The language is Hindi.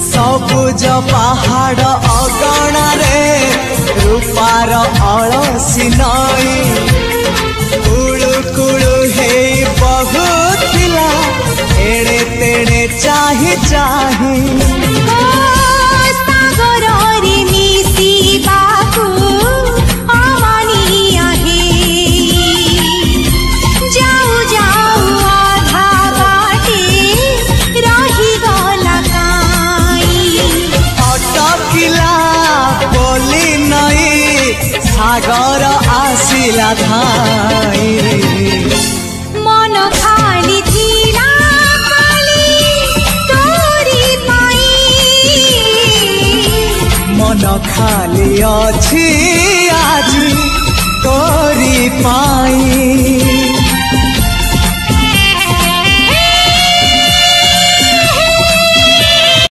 सबुज पहाड़ अगणा रे रूपार अलसी नई कुड़ु कुड़ु हे बहुथिला एड़े तेड़े चाही चाही सागर आसिला धाई मन खाली थिला खाली तोरी पाई मन खाली अछि आज तोरी पाई।